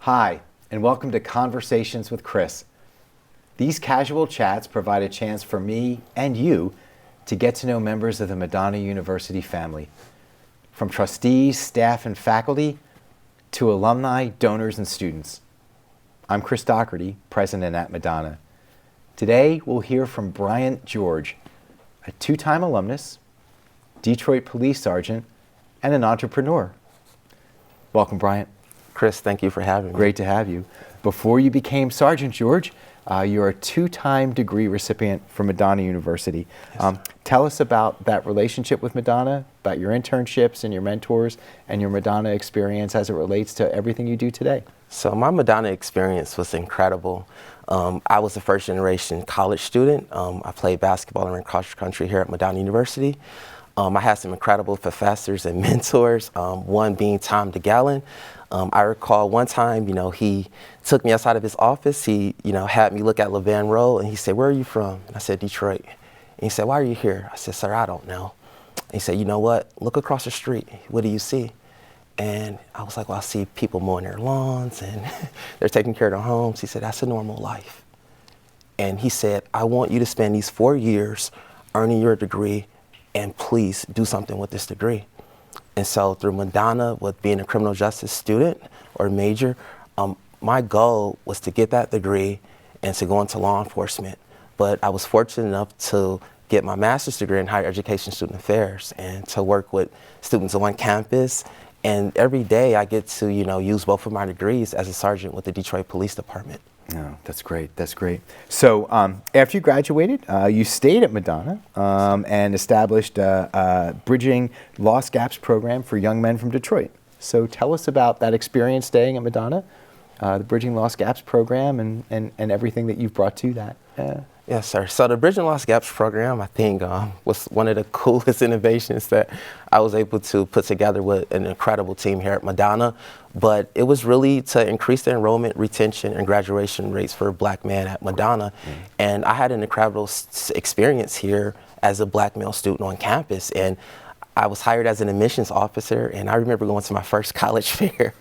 Hi, and welcome to Conversations with Chris. These casual chats provide a chance for me and you to get to know members of the Madonna University family, from trustees, staff, and faculty to alumni, donors, and students. I'm Chris Doherty, president at Madonna. Today, we'll hear from Bryant George, a two-time alumnus, Detroit police sergeant, and an entrepreneur. Welcome, Bryant. Chris, thank you for having me. Great to have you. Before you became Sergeant George, you're a two-time degree recipient from Madonna University. Yes. Tell us about that relationship with Madonna, about your internships and your mentors, and your Madonna experience as it relates to everything you do today. So my Madonna experience was incredible. I was a first-generation college student. I played basketball and ran cross country here at Madonna University. I had some incredible professors and mentors, one being Tom DeGallen. I recall one time, he took me outside of his office. He, had me look at LeVan Road, and he said, "Where are you from?" And I said, "Detroit." And he said, "Why are you here?" I said, "Sir, I don't know." And he said, "You know what? Look across the street. What do you see?" And I was like, "Well, I see people mowing their lawns and they're taking care of their homes." He said, "That's a normal life." And he said, "I want you to spend these 4 years earning your degree, and please do something with this degree." And so through Madonna, with being a criminal justice student or major, my goal was to get that degree and to go into law enforcement. But I was fortunate enough to get my master's degree in higher education student affairs and to work with students on campus. And every day I get to, use both of my degrees as a sergeant with the Detroit Police Department. Oh, that's great. That's great. So after you graduated, you stayed at Madonna and established a Bridging Lost Gaps program for young men from Detroit. So tell us about that experience staying at Madonna, the Bridging Lost Gaps program, and everything that you've brought to that. Yes, sir. So the Bridging Lost Gaps program, I think, was one of the coolest innovations that I was able to put together with an incredible team here at Madonna. But it was really to increase the enrollment, retention, and graduation rates for Black men at Madonna. And I had an incredible experience here as a Black male student on campus. And I was hired as an admissions officer, and I remember going to my first college fair,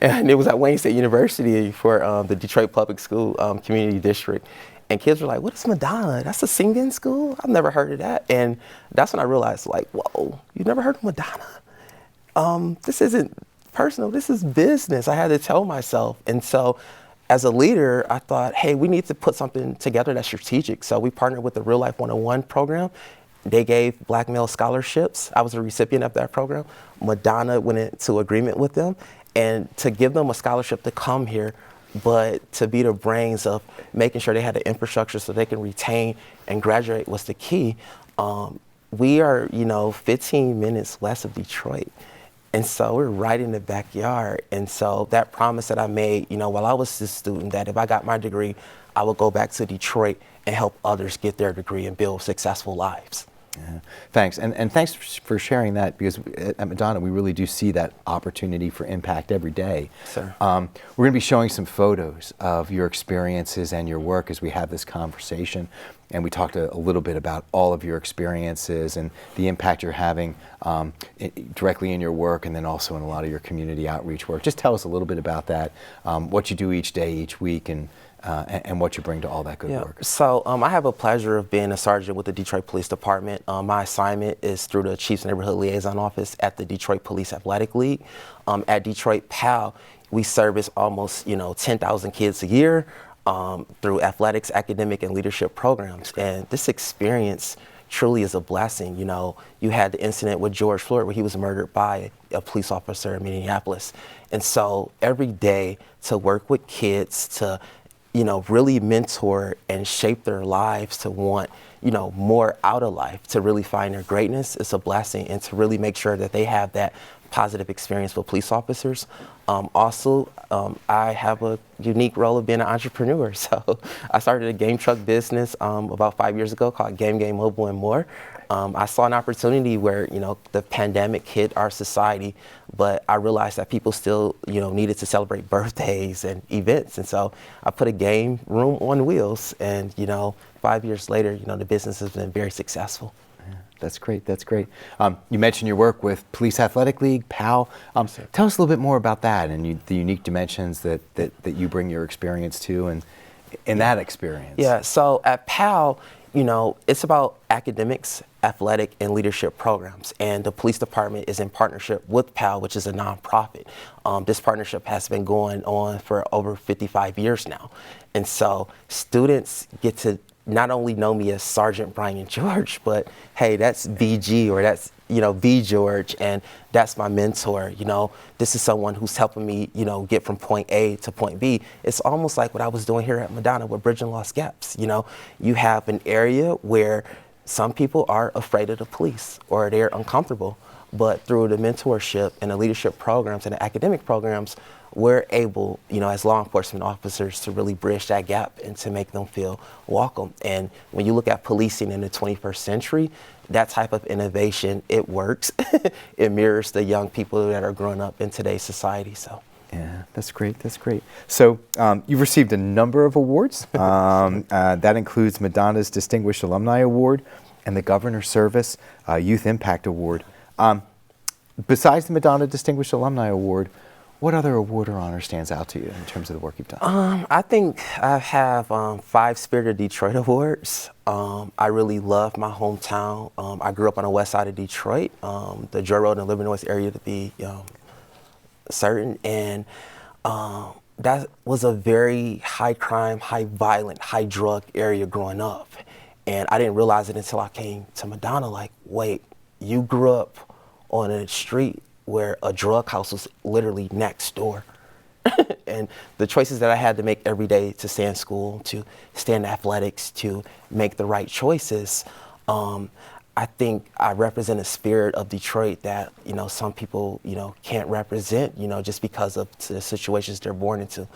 and it was at Wayne State University for the Detroit Public School Community District. And kids were like, "What is Madonna? That's a singing school? I've never heard of that." And that's when I realized, like, whoa, you've never heard of Madonna? This isn't personal, this is business. I had to tell myself. And so as a leader, I thought, hey, we need to put something together that's strategic. So we partnered with the Real Life 101 program. They gave Black male scholarships. I was a recipient of that program. Madonna went into agreement with them, and to give them a scholarship to come here, but to be the brains of making sure they had the infrastructure so they can retain and graduate was the key. We are, 15 minutes west of Detroit. And so we're right in the backyard. And so that promise that I made, while I was a student, that if I got my degree, I would go back to Detroit and help others get their degree and build successful lives. Yeah. Thanks. And thanks for sharing that, because at Madonna, we really do see that opportunity for impact every day. Sir. We're going to be showing some photos of your experiences and your work as we have this conversation. And we talked a little bit about all of your experiences and the impact you're having directly in your work, and then also in a lot of your community outreach work. Just tell us a little bit about that, what you do each day, each week, and what you bring to all that good work. So I have a pleasure of being a sergeant with the Detroit Police Department. My assignment is through the Chief's Neighborhood Liaison Office at the Detroit Police Athletic League. At Detroit PAL, we service almost 10,000 kids a year through athletics, academic, and leadership programs. And this experience truly is a blessing. You had the incident with George Floyd where he was murdered by a police officer in Minneapolis. And so every day to work with kids, to really mentor and shape their lives to want, more out of life, to really find their greatness, is a blessing, and to really make sure that they have that positive experience with police officers. Also, I have a unique role of being an entrepreneur. So I started a game truck business about 5 years ago called Game Mobile and More. I saw an opportunity where, the pandemic hit our society, but I realized that people still, needed to celebrate birthdays and events. And so I put a game room on wheels, and, 5 years later, the business has been very successful. That's great. That's great. You mentioned your work with Police Athletic League, PAL. Tell us a little bit more about that and the unique dimensions that you bring your experience to, and in that experience. Yeah. So at PAL, it's about academics, athletic, and leadership programs. And the police department is in partnership with PAL, which is a nonprofit. This partnership has been going on for over 55 years now. And so students get to not only know me as Sergeant Bryant George, but hey, that's BG, or that's, B George, and that's my mentor. This is someone who's helping me, get from point A to point B. It's almost like what I was doing here at Madonna with Bridging Lost Gaps. You have an area where some people are afraid of the police or they're uncomfortable, but through the mentorship and the leadership programs and the academic programs, we're able, as law enforcement officers, to really bridge that gap and to make them feel welcome. And when you look at policing in the 21st century, that type of innovation, it works. It mirrors the young people that are growing up in today's society. So. Yeah, that's great. That's great. So you've received a number of awards. That includes Madonna's Distinguished Alumni Award and the Governor's Service Youth Impact Award. Besides the Madonna Distinguished Alumni Award, what other award or honor stands out to you in terms of the work you've done? I think I have 5 Spirit of Detroit awards. I really love my hometown. I grew up on the west side of Detroit, the Joy Road and Illinois area to be certain. And that was a very high crime, high violent, high drug area growing up. And I didn't realize it until I came to Madonna, like, wait, you grew up on a street where a drug house was literally next door. And the choices that I had to make every day to stay in school, to stay in athletics, to make the right choices, I think I represent a spirit of Detroit that, some people, can't represent, just because of the situations they're born into.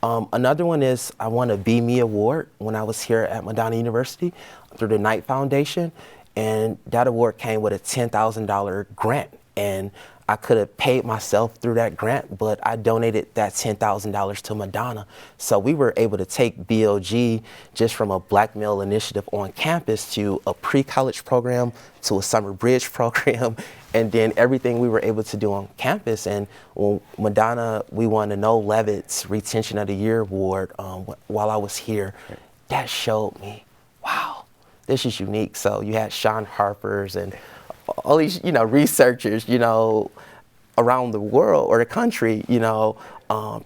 Another one is I won a Be Me Award when I was here at Madonna University through the Knight Foundation. And that award came with a $10,000 grant. And I could have paid myself through that grant, but I donated that $10,000 to Madonna. So we were able to take BLG just from a black male initiative on campus to a pre-college program, to a summer bridge program, and then everything we were able to do on campus. And when Madonna, we won the Noel Levitt's Retention of the Year Award while I was here. That showed me, wow, this is unique. So you had Sean Harper's and all these, researchers, around the world or the country,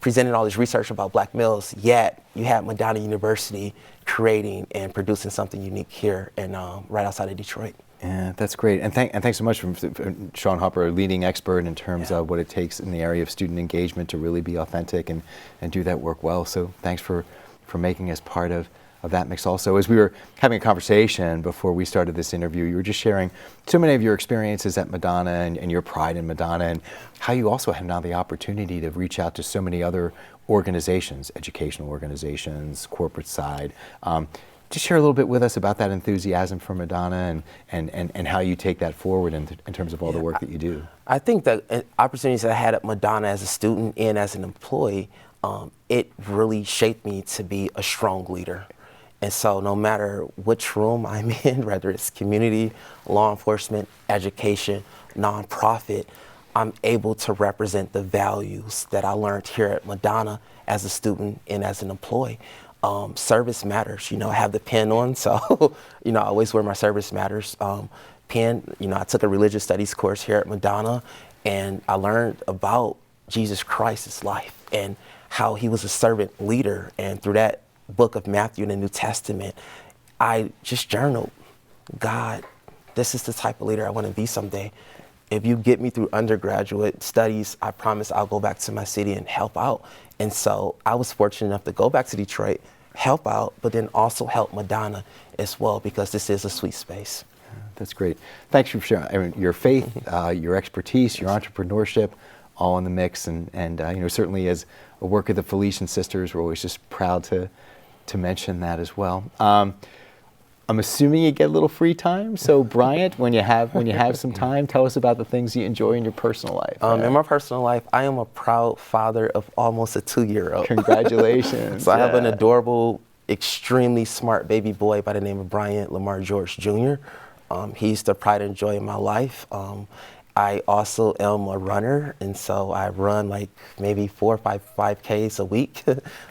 presenting all this research about black males, yet you had Madonna University creating and producing something unique here and right outside of Detroit. Yeah, that's great. And thanks so much for Sean Harper, a leading expert in terms of what it takes in the area of student engagement to really be authentic and do that work well. So thanks for making us part of that mix also. As we were having a conversation before we started this interview, you were just sharing so many of your experiences at Madonna and your pride in Madonna, and how you also have now the opportunity to reach out to so many other organizations, educational organizations, corporate side. Just share a little bit with us about that enthusiasm for Madonna and how you take that forward in terms of all the work that you do. I think that opportunities that I had at Madonna as a student and as an employee, it really shaped me to be a strong leader. And so no matter which room I'm in, whether it's community, law enforcement, education, nonprofit, I'm able to represent the values that I learned here at Madonna as a student and as an employee. Service matters, I have the pen on, so, I always wear my service matters pen. I took a religious studies course here at Madonna, and I learned about Jesus Christ's life and how he was a servant leader. And through that book of Matthew in the New Testament, I just journaled, God, this is the type of leader I want to be someday. If you get me through undergraduate studies, I promise I'll go back to my city and help out. And so I was fortunate enough to go back to Detroit, help out, but then also help Madonna as well, because this is a sweet space. That's great. Thanks for sharing your faith, your expertise, your entrepreneurship, all in the mix. And certainly as a work of the Felician Sisters, we're always just proud to mention that as well. I'm assuming you get a little free time. So Bryant, when you have some time, tell us about the things you enjoy in your personal life. In my personal life, I am a proud father of almost a 2-year-old. Congratulations. So I have an adorable, extremely smart baby boy by the name of Bryant Lamar George Jr. He's the pride and joy of my life. I also am a runner, and so I run like maybe 4 or 5Ks a week.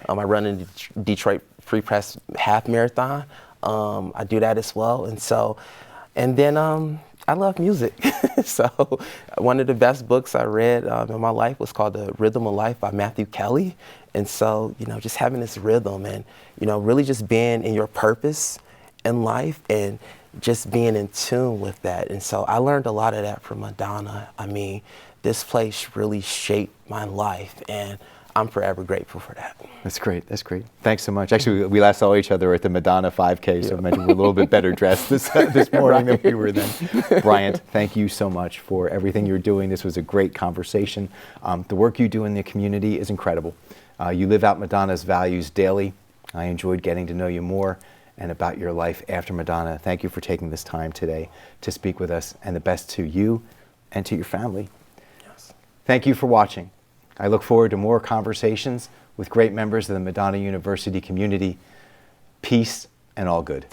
I run in the Detroit Free Press half marathon. I do that as well, and then I love music. So one of the best books I read in my life was called The Rhythm of Life by Matthew Kelly. And so, just having this rhythm and, really just being in your purpose in life and just being in tune with that. And so I learned a lot of that from Madonna. I mean, this place really shaped my life, and I'm forever grateful for that. That's great. That's great. Thanks so much. Actually, we last saw each other at the Madonna 5K, so I imagine we're a little bit better dressed this morning than we were then. Bryant, thank you so much for everything you're doing. This was a great conversation. The work you do in the community is incredible. You live out Madonna's values daily. I enjoyed getting to know you more and about your life after Madonna. Thank you for taking this time today to speak with us, and the best to you and to your family. Yes. Thank you for watching. I look forward to more conversations with great members of the Madonna University community. Peace and all good.